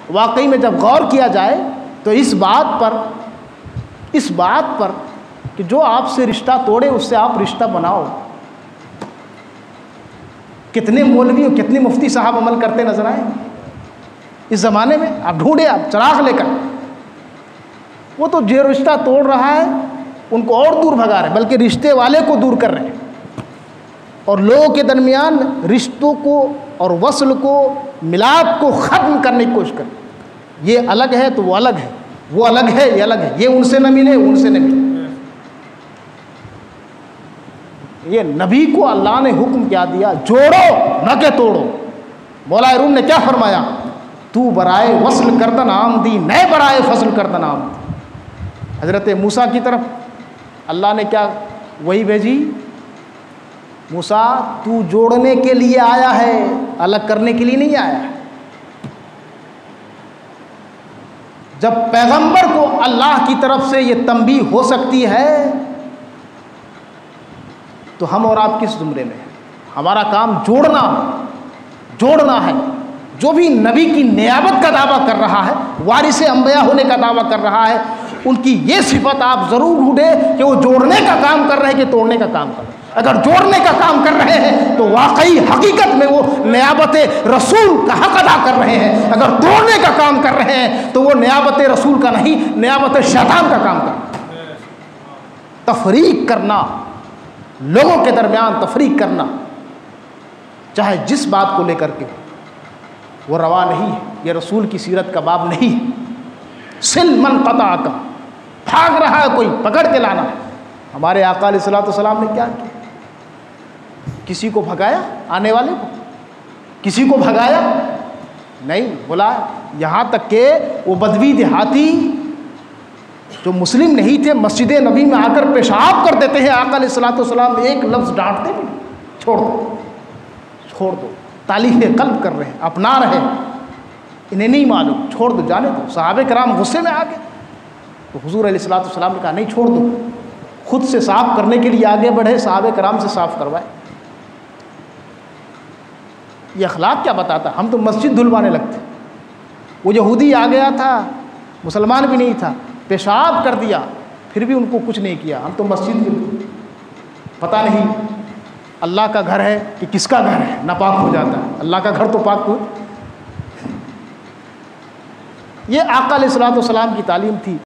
واقعی میں جب غور کیا جائے تو اس بات پر کہ جو آپ سے رشتہ توڑے اس سے آپ رشتہ بناؤ. کتنے مولوی اور کتنے مفتی صاحب عمل کرتے نظر آئے اس زمانے میں؟ آپ ڈھونڈے، آپ چراغ لے کر. وہ تو جو رشتہ توڑ رہا ہے ان کو اور دور بھگا رہے ہیں، بلکہ رشتے والے کو دور کر رہے ہیں، اور لوگوں کے درمیان رشتوں کو اور وصل کو، ملاپ کو ختم کرنے کی کوشش کریں. یہ الگ ہے تو وہ الگ ہے، وہ الگ ہے یہ الگ ہے، یہ ان سے نہ ملے ان سے نہ ملے. یہ نبی کو اللہ نے حکم کیا دیا، جوڑو نہ کہ توڑو. مولا روم نے کیا فرمایا؟ تو برائے وصل کردن آمدی، نئے برائے فصل کردن آمدی. حضرت موسیٰ کی طرف اللہ نے کیا وہی بھیجی؟ موسیٰ تو جوڑنے کے لیے آیا ہے، الگ کرنے کے لیے نہیں آیا ہے. جب پیغمبر کو اللہ کی طرف سے یہ تنبیہ ہو سکتی ہے تو ہم اور آپ کس زمرے میں ہیں؟ ہمارا کام جوڑنا ہے. جو بھی نبی کی نیابت کا دعویٰ کر رہا ہے، وارث انبیاء ہونے کا دعویٰ کر رہا ہے، ان کی یہ صفت آپ ضرور ڈھونڈیں کہ وہ جوڑنے کا کام کر رہے ہیں کہ توڑنے کا کام کر رہے ہیں. اگر جوڑنے کا کام کر رہے ہیں تو واقعی حقیقت میں وہ نیابت رسول کا حق ادا کر رہے ہیں. اگر توڑنے کا کام کر رہے ہیں تو وہ نیابت رسول کا نہیں، نیابت شیطان کا کام کر رہے ہیں. تفریق کرنا، لوگوں کے درمیان تفریق کرنا، چاہے جس بات کو لے کر کے، وہ روا نہیں ہے. یہ رسول کی سیرت کا باب نہیں ہے. سل من قطع کا، بھاگ رہا ہے کوئی پکڑ کے لانا. ہمارے آقا علیہ الصلوۃ والسلام نے کیا کیا؟ کسی کو بھگایا؟ آنے والے کو کسی کو بھگایا نہیں. بولا یہاں تک کہ وہ بدوی دیہاتی جو مسلم نہیں تھے مسجد نبی میں آ کر پیشاب کر دیتے ہیں، آقا علیہ الصلوۃ والسلام ایک لفظ ڈانٹتے بھی نہیں، چھوڑ دو. تالیف قلب کر رہے ہیں، اپنا رہے ہیں، انہیں نہیں معلوم، چھوڑ دو، جانے دو. صحابہ کرام غصے میں آ گئے تو حضور علیہ الصلوۃ والسلام نے کہا نہیں، چھوڑ دو. خود سے صاف کرنے کے لیے آگے بڑھے، صحابہ کرام سے صاف کروائے. یہ اخلاق کیا بتاتا؟ ہم تو مسجد دھلوانے لگتے. وہ یہودی آ گیا تھا، مسلمان بھی نہیں تھا، پیشاب کر دیا، پھر بھی ان کو کچھ نہیں کیا. ہم تو مسجد کے پتہ نہیں اللہ کا گھر ہے کہ کس کا گھر ہے، ناپاک ہو جاتا ہے. اللہ کا گھر تو پاک ہو. یہ آقا علیہ الصلوۃ والسلام کی تعلیم تھی.